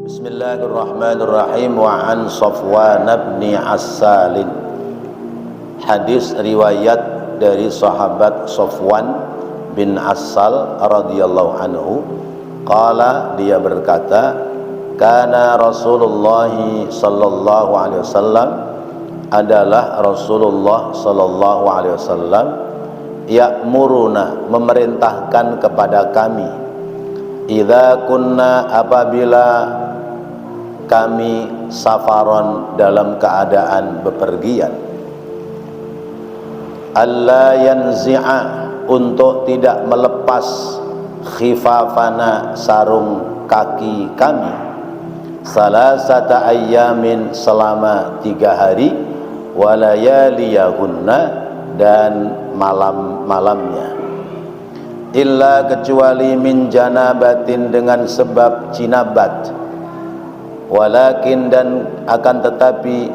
Bismillahirrahmanirrahim. Wa an Safwan bin Assalin. Hadis riwayat dari sahabat Safwan bin Assal radhiyallahu anhu. Qala, dia berkata, kana Rasulullah sallallahu alaihi wasallam, adalah Rasulullah sallallahu alaihi wasallam, ya'muruna, memerintahkan kepada kami, idza kunna, apabila kami safaron, dalam keadaan bepergian, alla yanzi'a, untuk tidak melepas, khifafana, sarung kaki kami, salasata ayyamin, selama 3 hari, walayaliyahunna, dan malam-malamnya, illa, kecuali, min janabatin, dengan sebab jinabat, walakin, dan akan tetapi,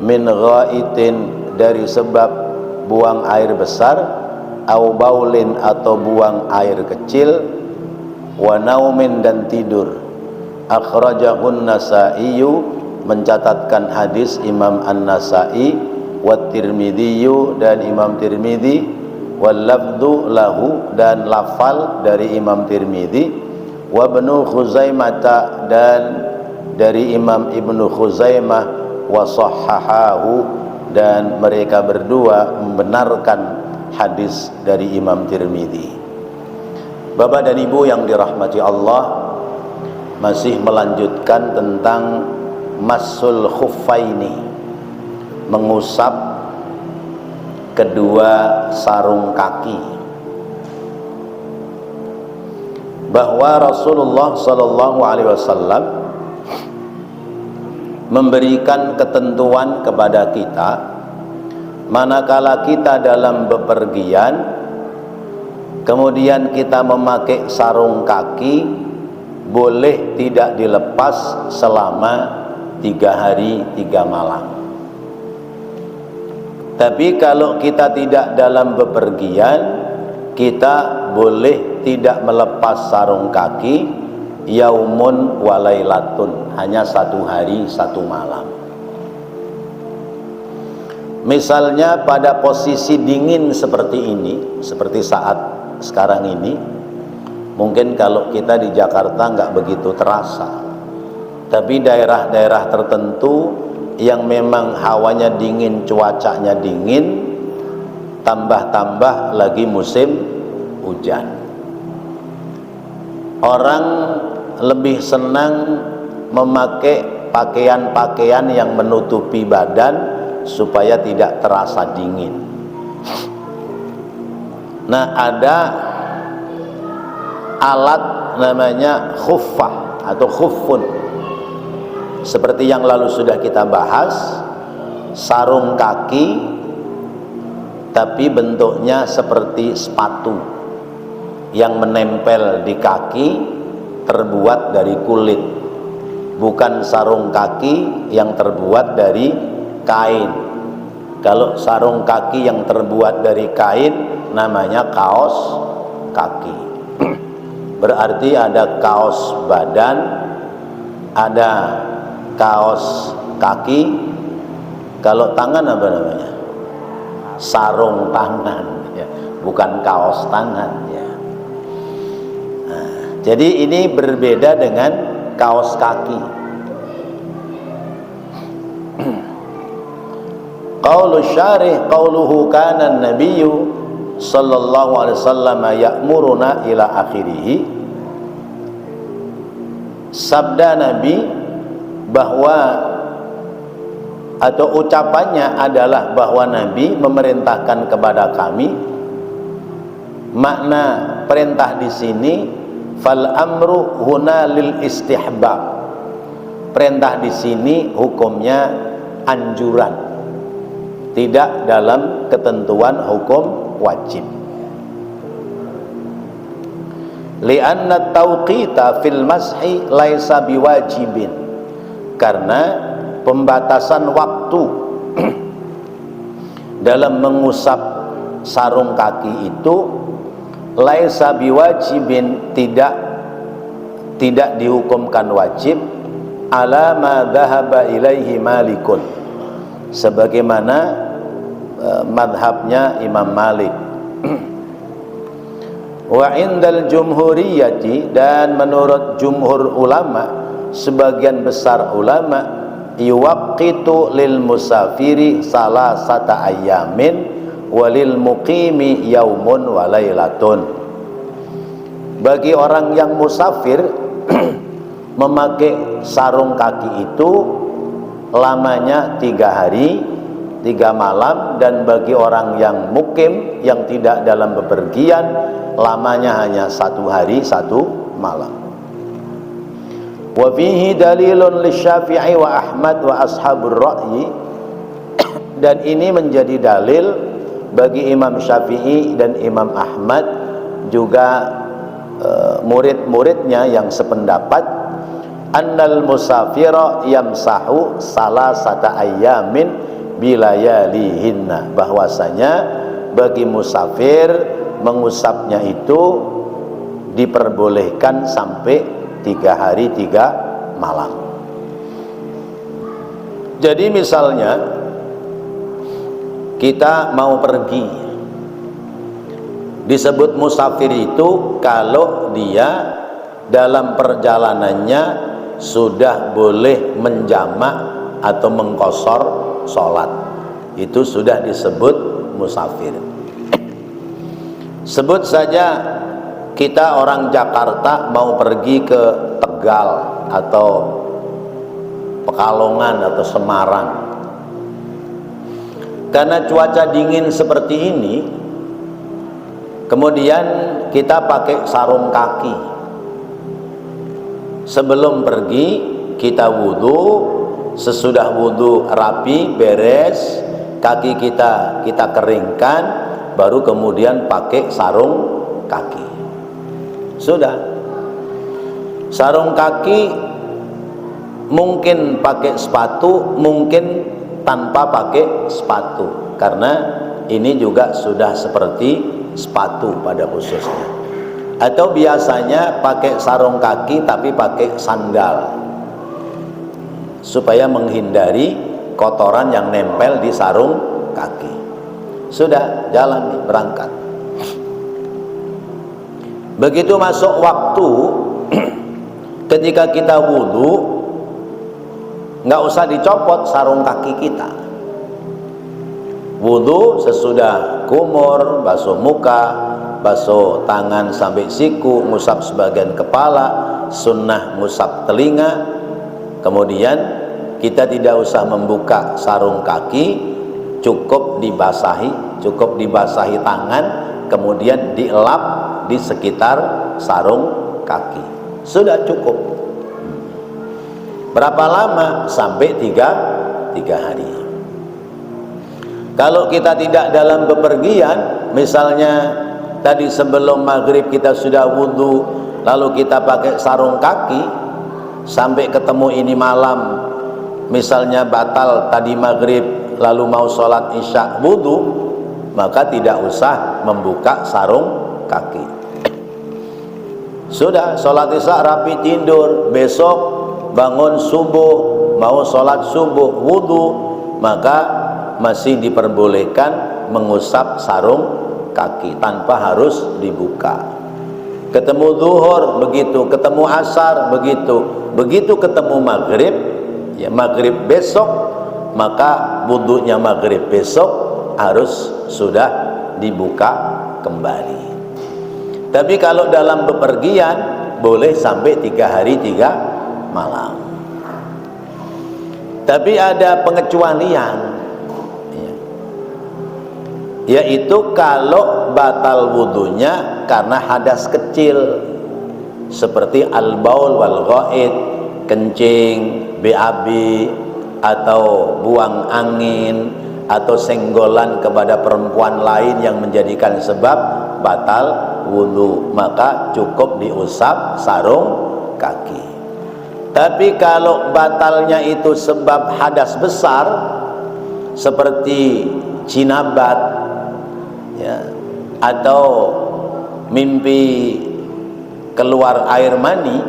min ghaitin, dari sebab buang air besar, au baulin, atau buang air kecil, wa naumin, dan tidur. Akhrajahun Nasaiyu, mencatatkan hadis Imam An-Nasai, wa Tirmidhiyu, dan Imam Tirmidhi, wal lafdhu lahu, dan lafal dari Imam Tirmidhi, wa Ibnu Khuzaimah, dan dari Imam Ibnu Khuzaimah, wa sahhahahu, dan mereka berdua membenarkan hadis dari Imam Tirmidzi. Bapak dan Ibu yang dirahmati Allah, masih melanjutkan tentang masul khuffaini, mengusap kedua sarung kaki, bahwa Rasulullah sallallahu alaihi wasallam memberikan ketentuan kepada kita, manakala kita dalam bepergian, kemudian kita memakai sarung kaki, boleh tidak dilepas selama 3 hari 3 malam. Tapi kalau kita tidak dalam bepergian, kita boleh tidak melepas sarung kaki, yaumun walailatun, hanya 1 hari 1 malam. Misalnya pada posisi dingin seperti ini, seperti saat sekarang ini, mungkin kalau kita di Jakarta nggak begitu terasa, tapi daerah-daerah tertentu yang memang hawanya dingin, cuacanya dingin, tambah-tambah lagi musim hujan, orang lebih senang memakai pakaian-pakaian yang menutupi badan supaya tidak terasa dingin. Nah, ada alat namanya khuffah atau khuffun, seperti yang lalu sudah kita bahas, sarung kaki tapi bentuknya seperti sepatu yang menempel di kaki, terbuat dari kulit, bukan sarung kaki yang terbuat dari kain. Kalau sarung kaki yang terbuat dari kain namanya kaos kaki. Berarti ada kaos badan, ada kaos kaki. Kalau tangan apa namanya? Sarung tangan, ya, bukan kaos tangan, ya. Jadi ini berbeda dengan kaos kaki. Qaulu syarih, qauluhu kana an-nabiyyu sallallahu alaihi wasallam ya'muruna ila akhirih. Sabda Nabi bahwa, atau ucapannya adalah bahwa Nabi memerintahkan kepada kami. Makna perintah di sini, fal amru huna lil istihbab. Perintah di sini hukumnya anjuran, tidak dalam ketentuan hukum wajib. Li'anna tauqita fil mashi laisa biwajibin, karena pembatasan waktu dalam mengusap sarung kaki itu laisa biwajibin, tidak dihukumkan wajib, ala ma dhahaba ilaihi Malikun, sebagaimana madhabnya Imam Malik. Wa indal jumhuriyati, dan menurut jumhur ulama, sebagian besar ulama, yuwaqqitu lil musafiri salasata ayyamin walil muqimi yaumun wa lailatun. Bagi orang yang musafir memakai sarung kaki itu lamanya 3 hari 3 malam, dan bagi orang yang mukim, yang tidak dalam bepergian, lamanya hanya 1 hari 1 malam. Wa fihi dalilun lisyafi'i wa Ahmad wa ashabur ra'yi, dan ini menjadi dalil bagi Imam Syafi'i dan Imam Ahmad, juga murid-muridnya yang sependapat, annal musafira yamsahu salasata ayyamin bilayalihinna, bahwasanya bagi musafir mengusapnya itu diperbolehkan sampai 3 hari 3 malam. Jadi misalnya kita mau pergi, disebut musafir itu kalau dia dalam perjalanannya sudah boleh menjamak atau mengqashar sholat, itu sudah disebut musafir. Sebut saja kita orang Jakarta mau pergi ke Tegal atau Pekalongan atau Semarang. Karena cuaca dingin seperti ini, kemudian kita pakai sarung kaki. Sebelum pergi kita wudhu, sesudah wudhu rapi beres, kaki kita keringkan, baru kemudian pakai sarung kaki. Sudah. Sarung kaki mungkin pakai sepatu, mungkin tanpa pakai sepatu, karena ini juga sudah seperti sepatu pada khususnya. Atau biasanya pakai sarung kaki tapi pakai sandal, supaya menghindari kotoran yang nempel di sarung kaki. Sudah, jalan nih, berangkat. Begitu masuk waktu, ketika kita wudhu, nggak usah dicopot sarung kaki kita. Wudhu sesudah kumur, basuh muka, basuh tangan sampai siku, ngusap sebagian kepala, sunnah ngusap telinga. Kemudian kita tidak usah membuka sarung kaki, cukup dibasahi tangan, kemudian dielap di sekitar sarung kaki. Sudah cukup. Berapa lama? Sampai 3 hari. Kalau kita tidak dalam bepergian, misalnya tadi sebelum maghrib kita sudah wudhu, lalu kita pakai sarung kaki, sampai ketemu ini malam, misalnya batal tadi maghrib, lalu mau sholat isya wudhu, maka tidak usah membuka sarung kaki. Sudah, sholat isya rapi tidur, besok bangun subuh, mau sholat subuh wudhu, maka masih diperbolehkan mengusap sarung kaki tanpa harus dibuka. Ketemu zuhur begitu, ketemu asar begitu, begitu ketemu maghrib, ya maghrib besok, maka wudhunya maghrib besok harus sudah dibuka kembali. Tapi kalau dalam bepergian boleh sampai 3 hari 3 malam. Tapi ada pengecualian, yaitu kalau batal wudhunya karena hadas kecil, seperti al-baul wal ghaid, kencing, BAB, atau buang angin, atau senggolan kepada perempuan lain yang menjadikan sebab batal wudhu, maka cukup diusap sarung kaki. Tapi kalau batalnya itu sebab hadas besar, seperti jinabat, ya, atau mimpi keluar air mani,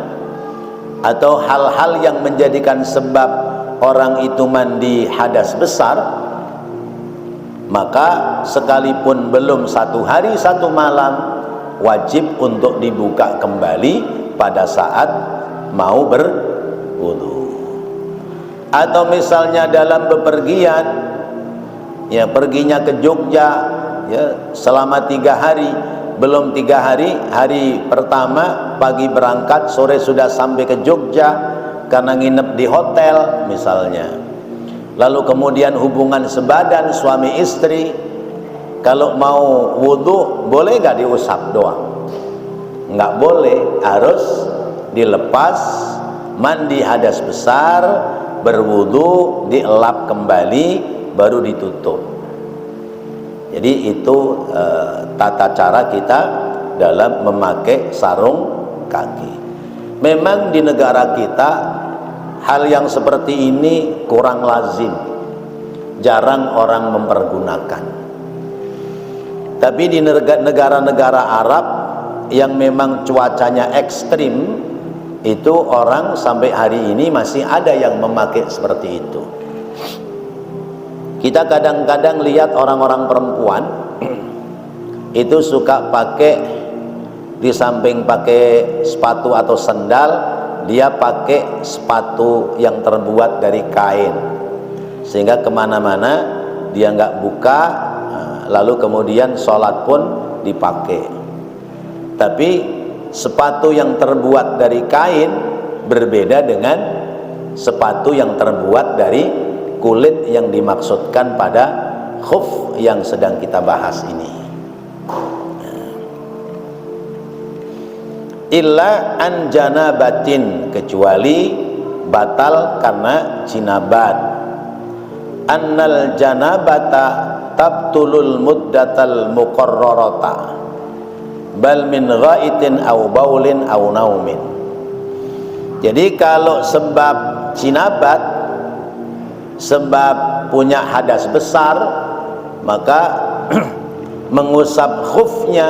atau hal-hal yang menjadikan sebab orang itu mandi hadas besar, maka sekalipun belum 1 hari 1 malam wajib untuk dibuka kembali pada saat mau berwudu. Atau misalnya dalam bepergian, ya perginya ke Jogja, ya selama 3 hari, belum 3 hari, hari pertama pagi berangkat, sore sudah sampai ke Jogja karena nginep di hotel misalnya. Lalu kemudian hubungan sebadan suami istri, kalau mau wudu boleh nggak diusap doang? Nggak boleh, harus dilepas, mandi hadas besar, berwudu, dielap kembali, baru ditutup. Jadi itu tata cara kita dalam memakai sarung kaki. Memang di negara kita hal yang seperti ini kurang lazim, jarang orang mempergunakan. Tapi di negara-negara Arab yang memang cuacanya ekstrim, itu orang sampai hari ini masih ada yang memakai seperti itu. Kita kadang-kadang lihat orang-orang perempuan itu suka pakai, di samping pakai sepatu atau sendal, dia pakai sepatu yang terbuat dari kain, sehingga kemana-mana dia nggak buka, lalu kemudian sholat pun dipakai. Tapi sepatu yang terbuat dari kain berbeda dengan sepatu yang terbuat dari kulit yang dimaksudkan pada khuf yang sedang kita bahas ini. Illa an janabatin, kecuali batal karena jinabat. Annal janabata tabtulul muddatal muqarrarata bal min ghaitin aw baulin aw naumin. Jadi kalau sebab jinabat, sebab punya hadas besar, maka mengusap khufnya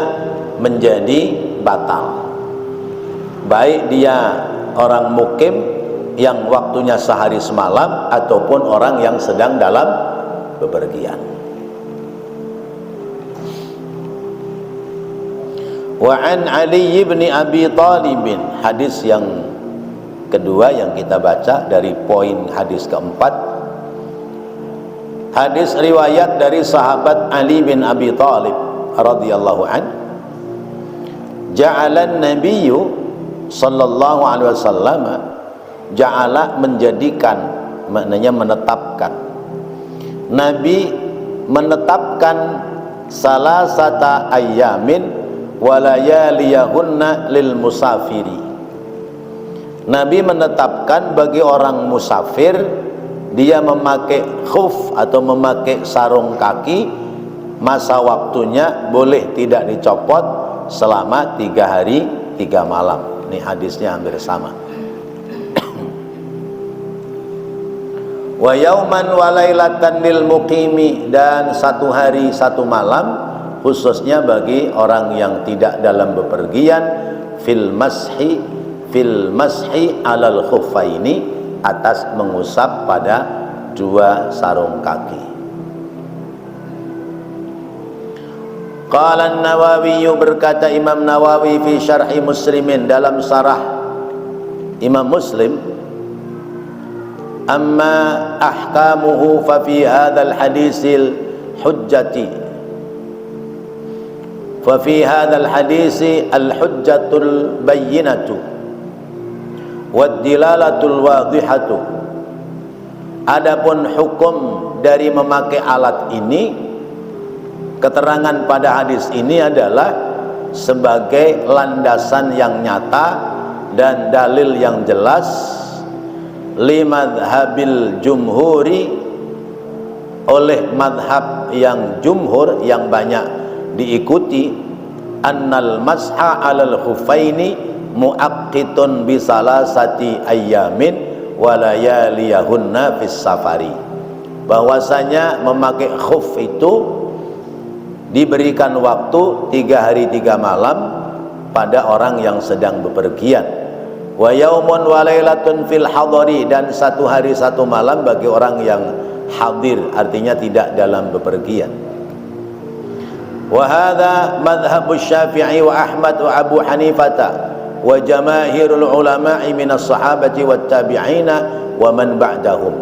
menjadi batal, baik dia orang mukim yang waktunya sehari semalam ataupun orang yang sedang dalam bepergian. Wa an Ali bin Abi Thalib, hadis yang kedua yang kita baca dari poin hadis keempat, hadis riwayat dari sahabat Ali bin Abi Thalib radhiyallahu an, ja'alan nabiyyu sallallahu alaihi wasallam, ja'ala menjadikan, maknanya menetapkan, Nabi menetapkan salasata ayyamin walayaliyahunna lil musafiri. Nabi menetapkan bagi orang musafir, dia memakai khuf atau memakai sarung kaki, masa waktunya boleh tidak dicopot selama 3 hari 3 malam. Ini hadisnya hampir sama. Wa yauman wa lailatan lil muqimi, dan 1 hari 1 malam khususnya bagi orang yang tidak dalam bepergian, fil mashi alal khuffaini, atas mengusap pada 2 sarung kaki. Qala an-Nawawi, berkata Imam Nawawi fi syarhi Muslimin, dalam syarah Imam Muslim, amma ahkamuhu fa fi hadzal hadisil hujjati, fa fi hadzal hadisi al hujjatul bayyinatu wad dilalatul wadihatu. Adapun hukum dari memakai alat ini, keterangan pada hadis ini adalah sebagai landasan yang nyata dan dalil yang jelas, limadhabil jumhuri, oleh madhab yang jumhur, yang banyak diikuti, annal masha alal khuffaini muaqqitun bisalasati ayyamin walayaliyahunna fis safari, bahwasanya memakai khuf itu diberikan waktu 3 hari 3 malam pada orang yang sedang bepergian, wa yaumun wa lailatun fil hadari, dan satu hari satu malam bagi orang yang hadir, artinya tidak dalam bepergian. Wa hadza madhhabu Syafi'i wa Ahmad wa Abu Hanifah wa jamaahirul ulama'i minas sahabati wat tabi'ina wa man ba'dahum.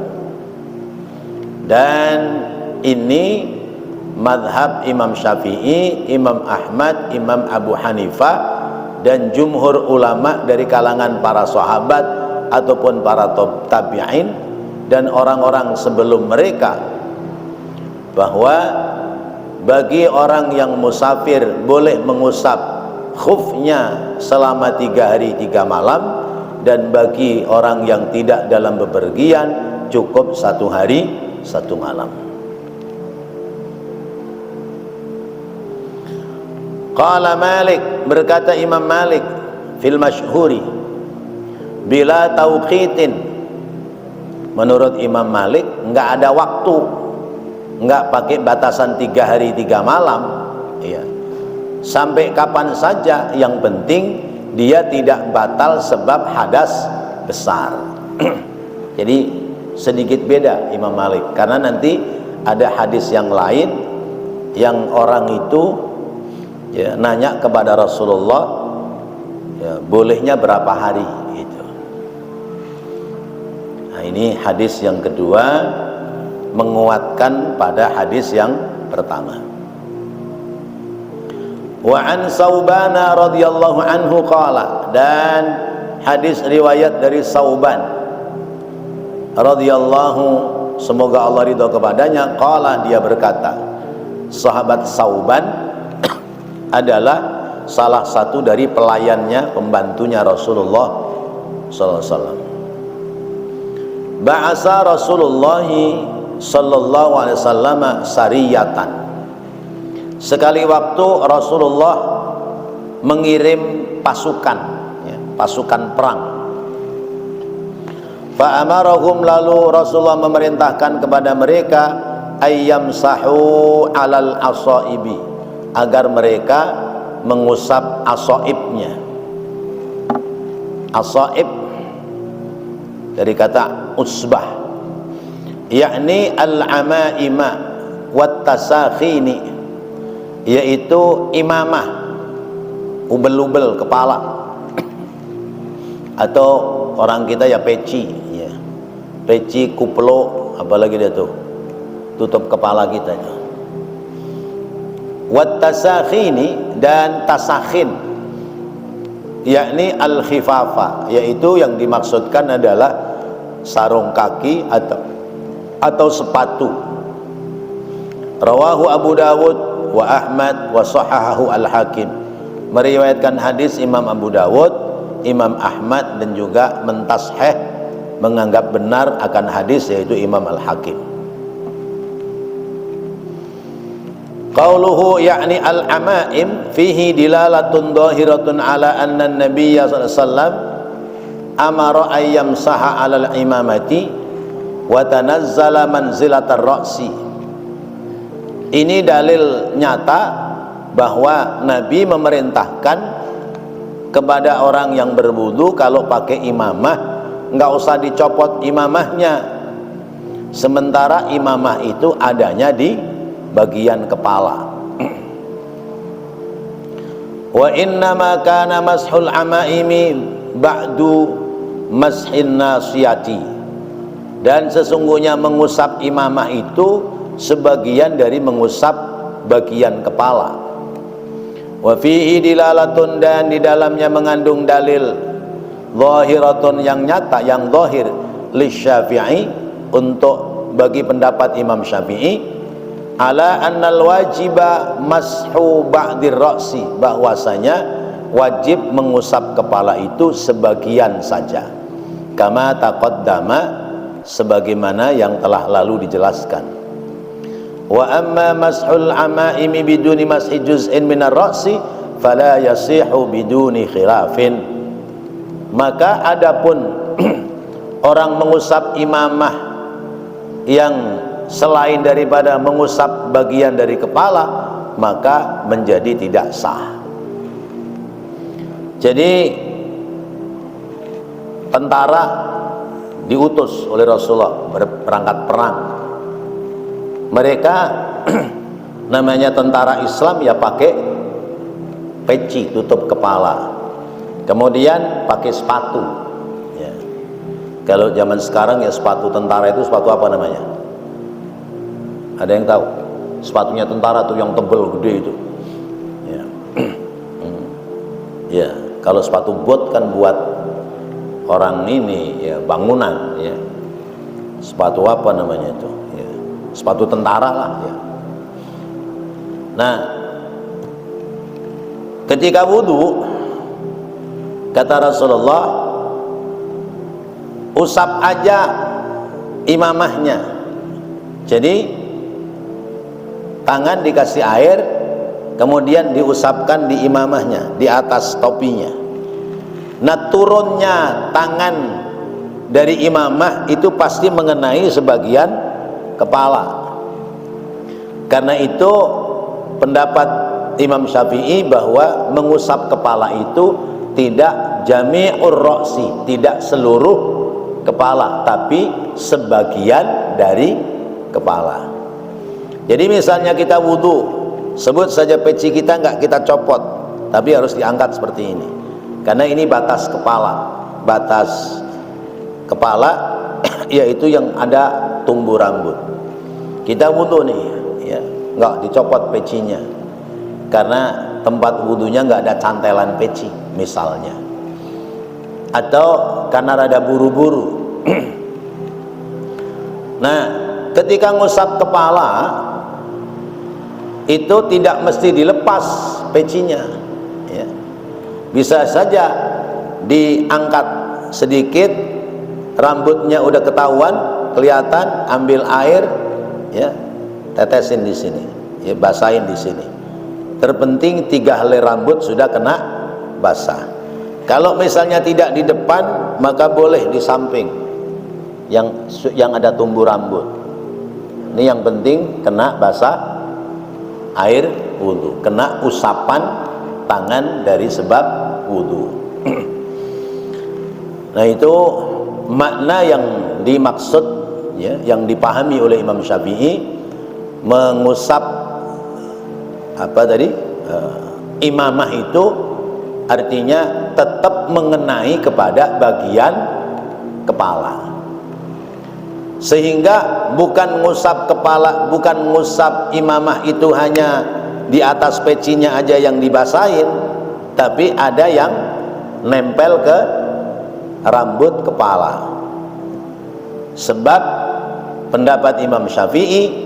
Dan ini madhab Imam Syafi'i, Imam Ahmad, Imam Abu Hanifah dan jumhur ulama dari kalangan para sahabat ataupun para tabi'in dan orang-orang sebelum mereka, bahwa bagi orang yang musafir boleh mengusap khufnya selama 3 hari 3 malam, dan bagi orang yang tidak dalam bepergian cukup 1 hari 1 malam. Qala Malik, berkata Imam Malik fil masyhuri, bila tauqitin, menurut Imam Malik enggak ada waktu, enggak pakai batasan 3 hari 3 malam, ya. Sampai kapan saja, yang penting dia tidak batal sebab hadas besar. Jadi sedikit beda Imam Malik, karena nanti ada hadis yang lain yang orang itu ya nanya kepada Rasulullah, ya, bolehnya berapa hari gitu. Nah, ini hadis yang kedua menguatkan pada hadis yang pertama. Wa an Saubana radhiyallahu anhu qala, dan hadis riwayat dari Sauban radhiyallahu, semoga Allah ridha kepadanya, qala, dia berkata, sahabat Sauban adalah salah satu dari pelayannya, pembantunya Rasulullah sallallahu alaihi wasallam. Ba'asa Rasulullah sallallahu alaihi wasallam sariyatan. Sekali waktu Rasulullah mengirim pasukan, ya, pasukan perang. Fa'amarahum, lalu Rasulullah memerintahkan kepada mereka ayyam sahu alal asaibi, agar mereka mengusap asaibnya. Asaib dari kata usbah, yakni al-amaima wat tasakhini, yaitu imamah, ubel-ubel kepala, atau orang kita ya peci, ya. Peci, kuplo, apalagi dia tuh tutup kepala kita itu. Wat tasakhini, dan tasakhin yakni al-khifafa, yaitu yang dimaksudkan adalah sarung kaki atau sepatu. Rawahu Abu Dawud wa Ahmad wa sahahahu al-Hakim, meriwayatkan hadis Imam Abu Dawud, Imam Ahmad, dan juga mentasheh, menganggap benar akan hadis, yaitu Imam Al-Hakim. Qauluhu yakni al-amaim fihi dilalatun dhahiratun ala anna an-nabiyya sallallahu alaihi wasallam amara ayyam saha 'alal imamati wa tanazzala manzilatar ra'si. Ini dalil nyata bahwa Nabi memerintahkan kepada orang yang berwudu kalau pakai imamah enggak usah dicopot imamahnya, sementara imamah itu adanya di bagian kepala. Wa innama kana mashul amaimi ba'du mashin nasiyati, dan sesungguhnya mengusap imamah itu sebagian dari mengusap bagian kepala. Wa fihi dilalatun, dan di dalamnya mengandung dalil zahiratun, yang nyata, yang zahir, li Syafi'i, untuk bagi pendapat Imam Syafi'i, ala annal wajiba mashu ba'dir ra'si, bahwasanya wajib mengusap kepala itu sebagian saja, kama taqaddama, sebagaimana yang telah lalu dijelaskan. Wa amma mashul amaimi biduni mashi juz'in minar ra'si fala yasihu biduni khilafin. Maka adapun orang mengusap imamah yang selain daripada mengusap bagian dari kepala, maka menjadi tidak sah. Jadi tentara diutus oleh Rasulullah berangkat perang. Mereka namanya tentara Islam ya pakai peci tutup kepala, kemudian pakai sepatu ya. Kalau zaman sekarang ya sepatu tentara itu sepatu apa namanya? Ada yang tahu? Sepatunya tentara tuh yang tebel gede itu ya. Ya, kalau sepatu bot kan buat orang ini ya, bangunan ya. Sepatu apa namanya itu ya, sepatu tentara lah ya. Nah, ketika wudu kata Rasulullah, usap aja imamahnya. Jadi tangan dikasih air, kemudian diusapkan di imamahnya, di atas topinya. Nah, turunnya tangan dari imamah itu pasti mengenai sebagian kepala. Karena itu pendapat Imam Syafi'i bahwa mengusap kepala itu tidak jami'ur ra'si, tidak seluruh kepala, tapi sebagian dari kepala. Jadi misalnya kita wudu, sebut saja peci kita nggak kita copot, tapi harus diangkat seperti ini, karena ini batas kepala yaitu yang ada tumbuh rambut. Kita wudu nih ya, nggak dicopot pecinya karena tempat wudunya nggak ada cantelan peci misalnya, atau karena rada buru-buru. Nah, ketika ngusap kepala itu tidak mesti dilepas pecinya ya. Bisa saja diangkat sedikit, rambutnya udah ketahuan kelihatan, ambil air ya, tetesin di sini ya, basahin di sini. Terpenting 3 helai rambut sudah kena basah. Kalau misalnya tidak di depan, maka boleh di samping yang ada tumbuh rambut. Ini yang penting kena basah air wudu, kena usapan tangan dari sebab wudu. Nah, itu makna yang dimaksud ya, yang dipahami oleh Imam Syafi'i, mengusap apa tadi imamah itu artinya tetap mengenai kepada bagian kepala, sehingga bukan ngusap kepala, bukan ngusap imamah itu hanya di atas pecinya aja yang dibasahin, tapi ada yang nempel ke rambut kepala. Sebab pendapat Imam Syafi'i,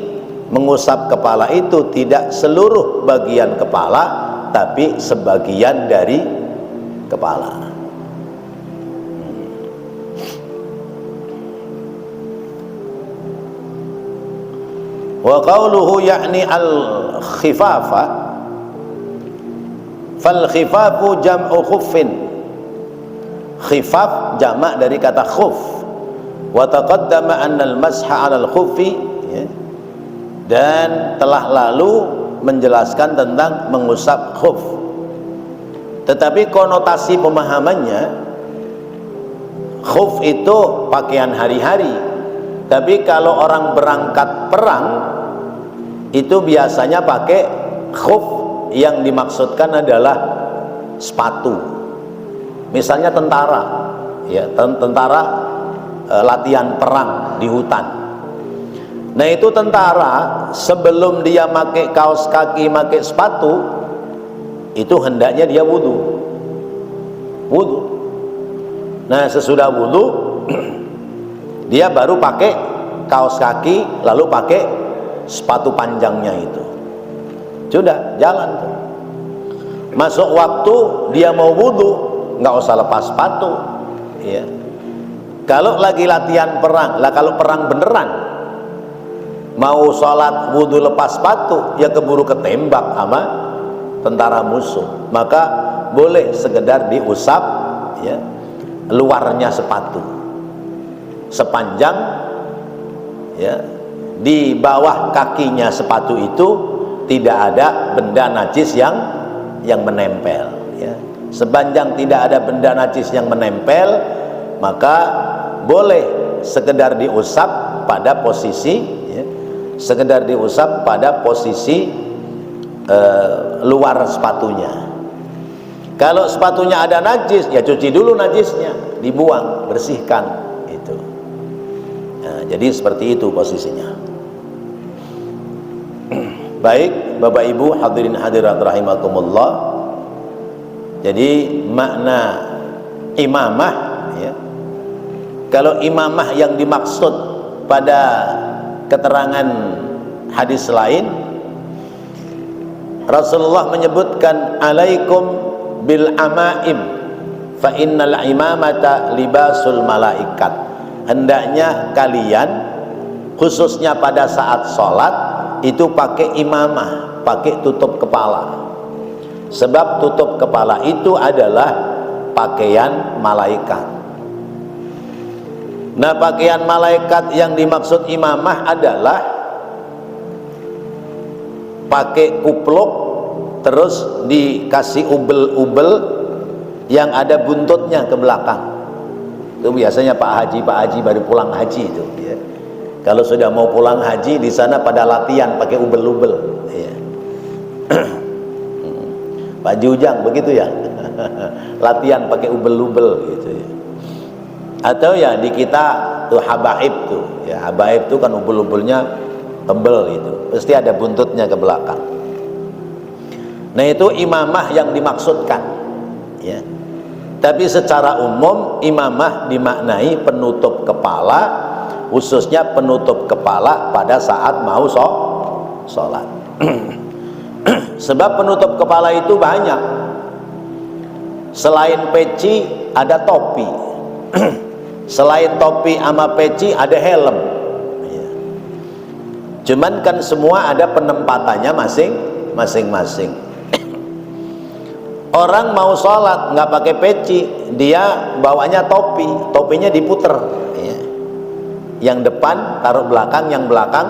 mengusap kepala itu tidak seluruh bagian kepala, tapi sebagian dari kepala. Wa qawluhu ya'ni al-khifafa, fal khifafu jam'u khuffin. Khifaf jamak dari kata khuf. Wa taqaddama anna al-masha 'ala al-khuffi ya. Dan telah lalu menjelaskan tentang mengusap khuf. Tetapi konotasi pemahamannya, khuf itu pakaian hari-hari. Tapi kalau orang berangkat perang itu biasanya pakai khuf, yang dimaksudkan adalah sepatu. Misalnya tentara ya, tentara latihan perang di hutan. Nah, itu tentara sebelum dia pakai kaos kaki, pakai sepatu, itu hendaknya dia wudu. Nah, sesudah wudu dia baru pakai kaos kaki, lalu pakai sepatu panjangnya itu. Sudah jalan tuh. Masuk waktu dia mau wudu, nggak usah lepas sepatu ya. Kalau lagi latihan perang, lah kalau perang beneran mau sholat wudu lepas sepatu, ya keburu ketembak sama tentara musuh. Maka boleh sekedar diusap ya, luarnya sepatu sepanjang ya, di bawah kakinya sepatu itu tidak ada benda najis yang menempel ya. Sepanjang tidak ada benda najis yang menempel, maka boleh sekedar diusap pada posisi ya, sekedar diusap pada posisi luar sepatunya. Kalau sepatunya ada najis, ya cuci dulu najisnya, dibuang, bersihkan itu. Nah, jadi seperti itu posisinya. Baik, Bapak Ibu hadirin hadirat rahimakumullah. Jadi makna imamah ya. Kalau imamah yang dimaksud pada keterangan hadis lain, Rasulullah menyebutkan alaikum bil amaim fa innal imamata libasul malaikat. Hendaknya kalian khususnya pada saat sholat itu pakai imamah, pakai tutup kepala. Sebab tutup kepala itu adalah pakaian malaikat. Nah, pakaian malaikat yang dimaksud imamah adalah pakai kupluk terus dikasih ubel-ubel yang ada buntutnya ke belakang. Itu biasanya Pak Haji baru pulang haji itu ya. Kalau sudah mau pulang haji di sana pada latihan pakai ubel-ubel ya. Pak Jujang begitu ya. Latihan pakai ubel-ubel gitu ya. Atau ya di kita tuh habaib tuh ya, habaib tuh kan ubel-ubelnya tebel itu, pasti ada buntutnya ke belakang. Nah, itu imamah yang dimaksudkan ya. Tapi secara umum imamah dimaknai penutup kepala, khususnya penutup kepala pada saat mau sholat. Sebab penutup kepala itu banyak. Selain peci ada topi. Selain topi sama peci ada helm ya. Cuman kan semua ada penempatannya masing-masing. Orang mau sholat nggak pakai peci, dia bawanya topi, topinya diputer ya. Yang depan taruh belakang, yang belakang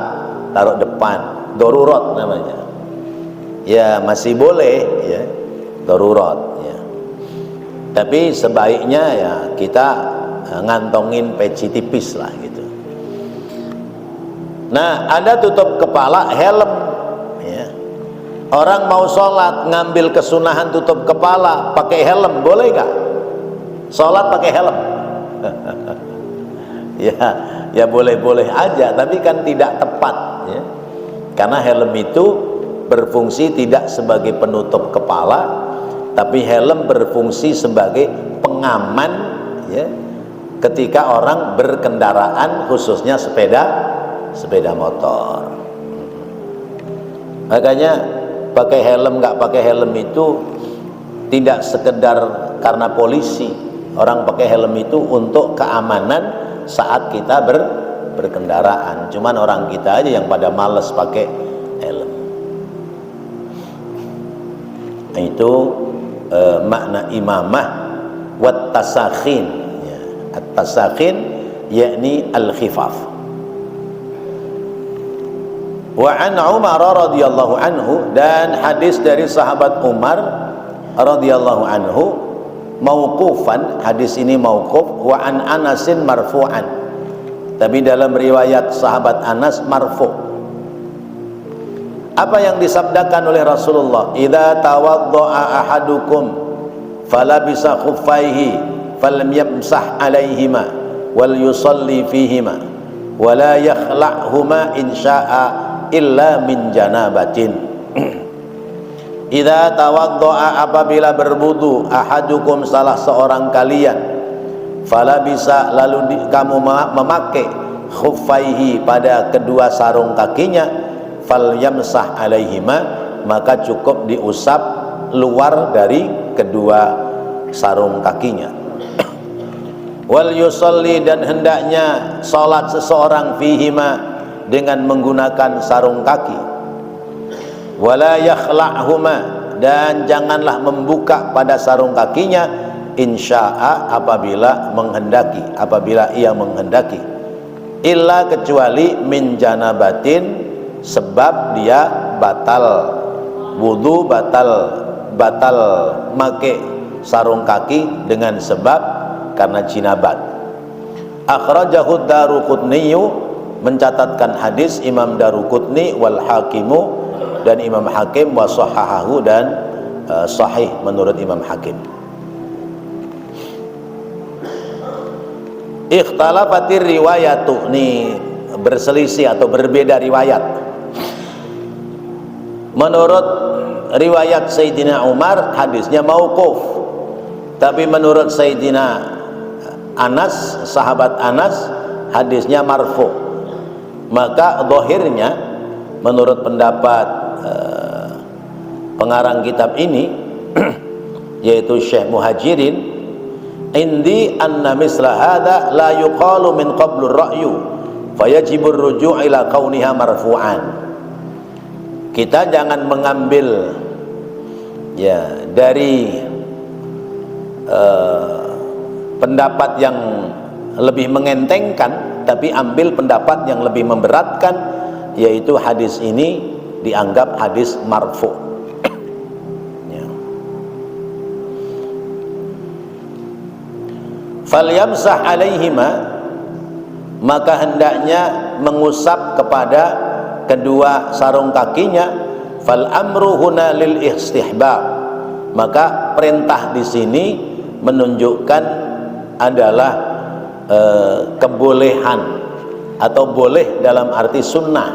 taruh depan. Darurat namanya ya, masih boleh ya, darurat ya. Tapi sebaiknya ya kita ngantongin peci tipis lah gitu. Nah, ada tutup kepala helm ya. Orang mau sholat ngambil kesunahan tutup kepala pakai helm, boleh nggak? Sholat pakai helm? ya boleh-boleh aja, tapi kan tidak tepat ya. Karena helm itu berfungsi tidak sebagai penutup kepala, tapi helm berfungsi sebagai pengaman ya, ketika orang berkendaraan, khususnya sepeda motor. Makanya pakai helm nggak pakai helm itu tidak sekedar karena polisi. Orang pakai helm itu untuk keamanan saat kita berkendaraan. Cuman orang kita aja yang pada males pakai helm. Itu makna imamah wat tasakhin ya. At-tasakhin yakni al-khifaf. Wa an Umar radhiyallahu anhu, dan hadis dari sahabat Umar radhiyallahu anhu mauqufan, hadis ini mauquf, wa an Anasin marfu'an, tapi dalam riwayat sahabat Anas marfu'. Apa yang disabdakan oleh Rasulullah? Idza tawaddaa ahadukum falabisa khuffaihi falam yamsah alaihima wal yusalli fihima wala yakhla'huma insya'a illa min janabatin. Idza tawaddaa, apabila berwudu, ahadukum, salah seorang kalian, falabisa, lalu kamu memakai khuffaihi, pada kedua sarung kakinya, falyamsah alaihima, maka cukup diusap luar dari kedua sarung kakinya. Wal yusalli, dan hendaknya salat seseorang fihima, dengan menggunakan sarung kaki. Wala yakhla'huma, dan janganlah membuka pada sarung kakinya, insya'a, apabila menghendaki, apabila ia menghendaki, illa, kecuali min janabatin, sebab dia batal wudu, batal make sarung kaki dengan sebab karena jinabat. Akhrajahu Daruqutni, mencatatkan hadis Imam Daruqutni, wal Hakimu, dan Imam Hakim, wa sahahahu, dan sahih menurut Imam Hakim. Ikhtalafatir riwayatu, nih berselisih atau berbeda riwayat. Menurut riwayat Sayyidina Umar hadisnya mauquf, tapi menurut Sayyidina Anas, sahabat Anas, hadisnya marfu. Maka zahirnya menurut pendapat pengarang kitab ini yaitu Syekh Muhajirin, indi anna misla hadha la yuqalu min qablu ra'yu fayajibur ruju' ila kauniha marfu'an. Kita jangan mengambil ya dari pendapat yang lebih mengentengkan, tapi ambil pendapat yang lebih memberatkan, yaitu hadis ini dianggap hadis marfu. Ya. Falyamsah alaihima, maka hendaknya mengusap kepada kedua sarung kakinya. Fal amru huna lil istihbab, maka perintah di sini menunjukkan adalah kebolehan atau boleh dalam arti sunnah.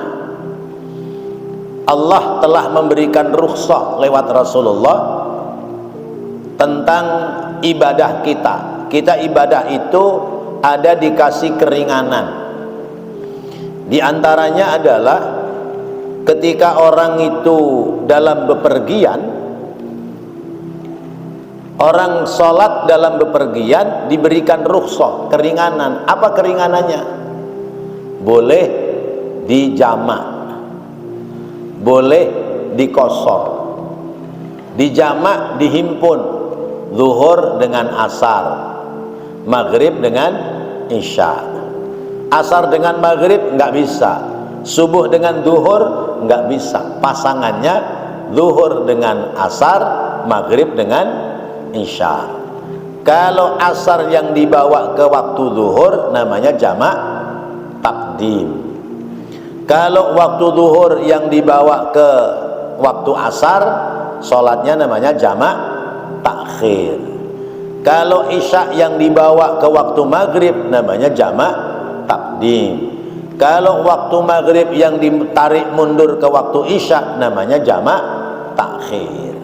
Allah telah memberikan rukhsah lewat Rasulullah tentang ibadah kita. Kita ibadah itu ada dikasih keringanan. Di antaranya adalah ketika orang itu dalam bepergian, orang sholat dalam bepergian diberikan rukhsah, keringanan. Apa keringanannya? Boleh dijamak, boleh dikosor. Dijamak dihimpun, zuhur dengan asar, maghrib dengan isya. Asar dengan maghrib nggak bisa, subuh dengan zuhur nggak bisa. Pasangannya zuhur dengan asar, maghrib dengan isya. Kalau asar yang dibawa ke waktu zuhur namanya jamak takdim. Kalau waktu zuhur yang dibawa ke waktu asar, sholatnya namanya jamak takhir. Kalau isya yang dibawa ke waktu maghrib namanya jamak takdim. Kalau waktu maghrib yang ditarik mundur ke waktu isya namanya jamak takhir.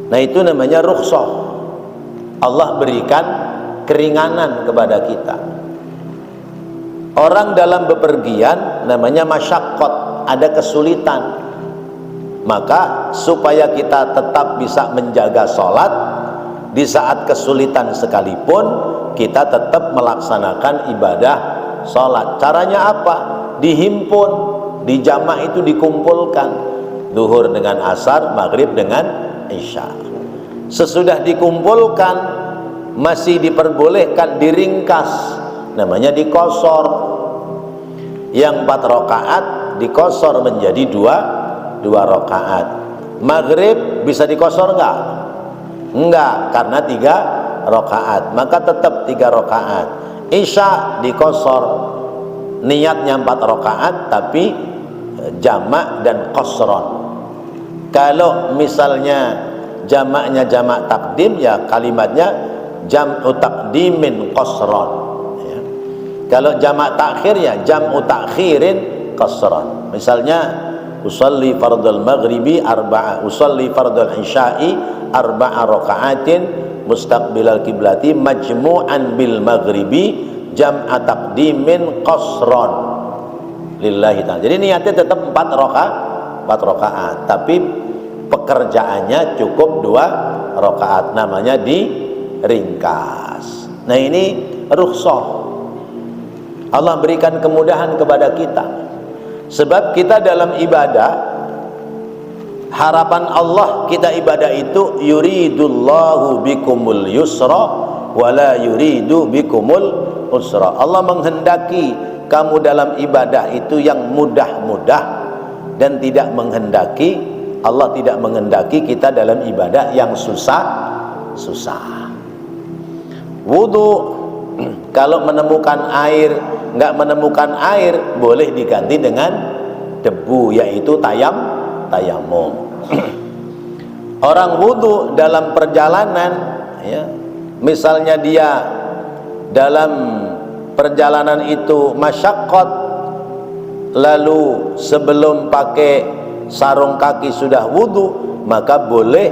Nah, itu namanya rukhsah. Allah berikan keringanan kepada kita. Orang dalam bepergian namanya masyaqqat, ada kesulitan. Maka supaya kita tetap bisa menjaga sholat di saat kesulitan sekalipun, kita tetap melaksanakan ibadah sholat. Caranya apa? Dihimpun, dijamak, itu dikumpulkan, zuhur dengan asar, maghrib dengan isya. Sesudah dikumpulkan masih diperbolehkan diringkas, namanya dikosor. Yang 4 rakaat dikosor menjadi 2 rakaat. Maghrib bisa dikosor enggak? Enggak, karena 3 rakaat, maka tetap 3 rakaat. Isya dikosor, niatnya 4 rakaat tapi jamak dan qasron. Kalau misalnya jamaknya jamak takdim, ya kalimatnya jam'u takdimin qasron, ya. Kalau jamak takhir, ya jam'u takhirin qasron. Misalnya usalli fardul maghribi arba'a, usalli fardul isya'i arba'a raka'atin mustaqbilal kiblati majmu'an bil maghribi jam'a taqdimin qasron lillahi ta'ala. Jadi niatnya tetap 4 rakaat, tapi pekerjaannya cukup 2 rakaat, namanya diringkas. Nah, ini rukhsah. Allah berikan kemudahan kepada kita. Sebab kita dalam ibadah, harapan Allah kita ibadah itu yuridullahu bikumul yusra wala yuridu bikumul usra. Allah menghendaki kamu dalam ibadah itu yang mudah-mudah, dan tidak menghendaki, Allah tidak menghendaki kita dalam ibadah yang susah. Wudu Kalau menemukan air, nggak menemukan air, boleh diganti dengan debu, yaitu tayamum. Orang wudu dalam perjalanan, ya, misalnya dia dalam perjalanan itu masyaqqat, lalu sebelum pakai sarung kaki sudah wudu, maka boleh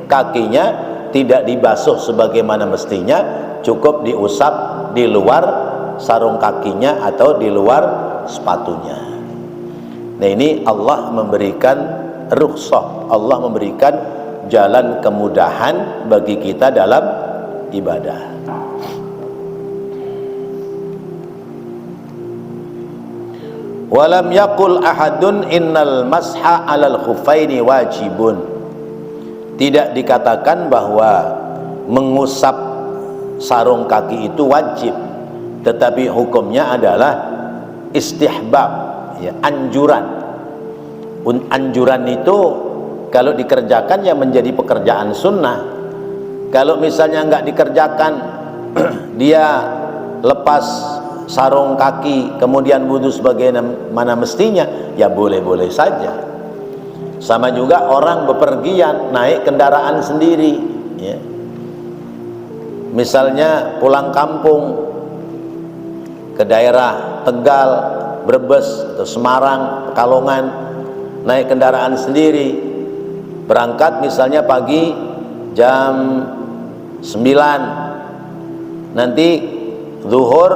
kakinya tidak dibasuh sebagaimana mestinya, cukup diusap di luar sarung kakinya atau di luar sepatunya. Nah, ini Allah memberikan rukhsah, Allah memberikan jalan kemudahan bagi kita dalam ibadah. Walam yaqul ahadun innal masha 'alal khuffaini wajibun. Tidak dikatakan bahwa mengusap sarung kaki itu wajib, tetapi hukumnya adalah istihbab, ya, anjuran. Anjuran itu kalau dikerjakan ya menjadi pekerjaan sunnah. Kalau misalnya nggak dikerjakan, dia lepas sarung kaki kemudian wudu sebagaimana mestinya, ya boleh-boleh saja. Sama juga orang bepergian naik kendaraan sendiri, ya. Misalnya pulang kampung ke daerah Tegal, Brebes atau Semarang, Pekalongan, naik kendaraan sendiri, berangkat misalnya pagi jam 9, nanti zuhur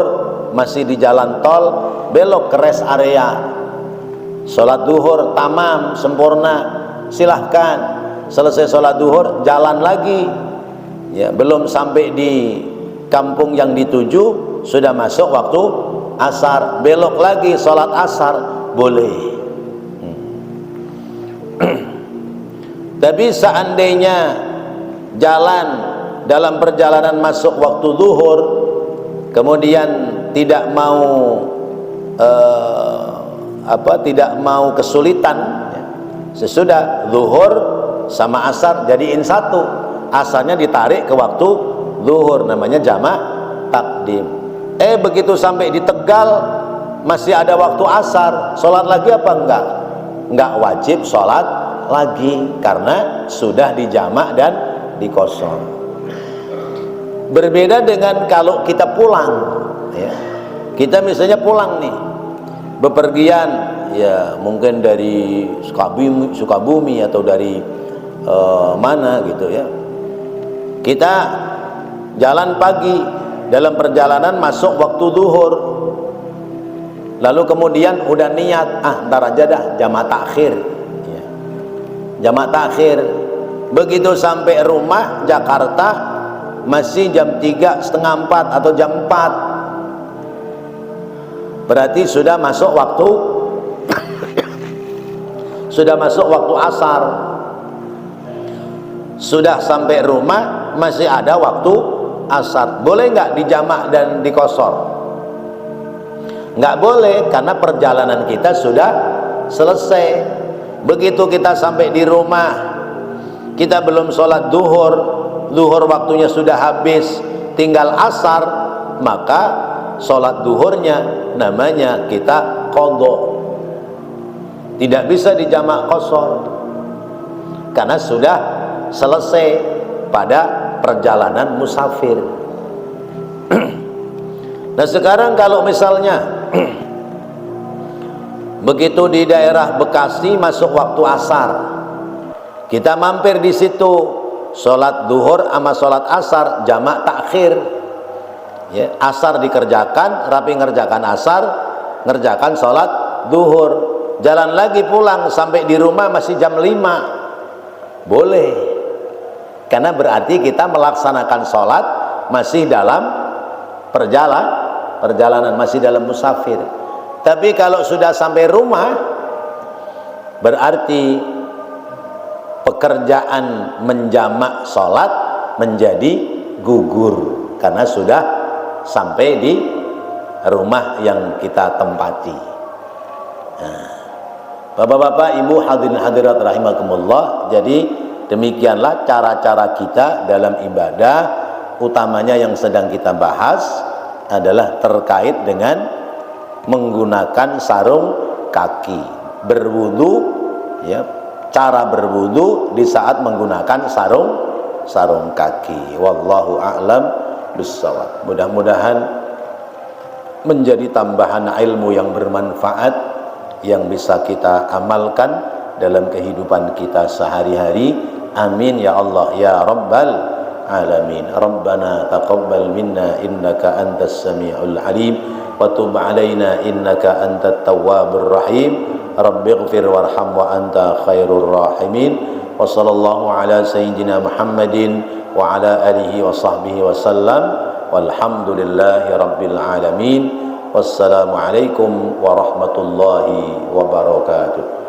masih di jalan tol, belok ke rest area, sholat duhur tamam sempurna, silahkan. Selesai sholat duhur jalan lagi, ya, belum sampai di kampung yang dituju sudah masuk waktu asar, belok lagi sholat asar, boleh. Tapi seandainya jalan dalam perjalanan masuk waktu duhur, kemudian tidak mau tidak mau kesulitan, ya, sesudah zuhur sama asar jadiin satu, asarnya ditarik ke waktu zuhur, namanya jamak takdim. Begitu sampai di Tegal masih ada waktu asar, sholat lagi apa enggak? Enggak wajib sholat lagi karena sudah dijamak dan dikosor. Berbeda dengan kalau kita pulang, ya. Kita misalnya pulang nih, bepergian, ya mungkin dari Sukabumi atau dari mana gitu, ya. Kita jalan pagi, dalam perjalanan masuk waktu duhur, lalu kemudian udah niat, ntar aja dah jamak takhir, ya. Jamak takhir. Begitu sampai rumah Jakarta masih jam 3:30 atau jam 4, berarti sudah masuk waktu asar. Sudah sampai rumah masih ada waktu asar, boleh nggak dijamak dan dikosor? Nggak boleh, karena perjalanan kita sudah selesai. Begitu kita sampai di rumah, kita belum sholat duhur, duhur waktunya sudah habis, tinggal asar, maka sholat duhurnya namanya kita qadha, tidak bisa dijamak qasar karena sudah selesai pada perjalanan musafir. Nah, sekarang kalau misalnya begitu di daerah Bekasi masuk waktu asar, kita mampir di situ, sholat duhur sama sholat asar jamak takhir, ya, asar dikerjakan, rapi ngerjakan asar, ngerjakan sholat duhur, jalan lagi pulang sampai di rumah masih jam 5, boleh, karena berarti kita melaksanakan sholat masih dalam perjalanan, masih dalam musafir. Tapi kalau sudah sampai rumah, berarti pekerjaan menjamak sholat menjadi gugur karena sudah sampai di rumah yang kita tempati. Nah, bapak-bapak, ibu, hadirin hadirat rahimakumullah, jadi demikianlah cara-cara kita dalam ibadah, utamanya yang sedang kita bahas, adalah terkait dengan menggunakan sarung kaki. Berwudu, ya, cara berwudu di saat menggunakan sarung kaki. Wallahu a'lam bissawab. Mudah-mudahan menjadi tambahan ilmu yang bermanfaat yang bisa kita amalkan dalam kehidupan kita sehari-hari. Amin ya Allah ya rabbal alamin. Rabbana taqabbal minna innaka antas samiul alim wa tub alaina innaka antat tawwabur rahim. Rabbighfir warham wa anta khairur rahimin. Wa sallallahu ala sayyidina Muhammadin wa ala alihi wa sahbihi wa sallam. Walhamdulillahi rabbil alamin. Wassalamu alaikum warahmatullahi wabarakatuh.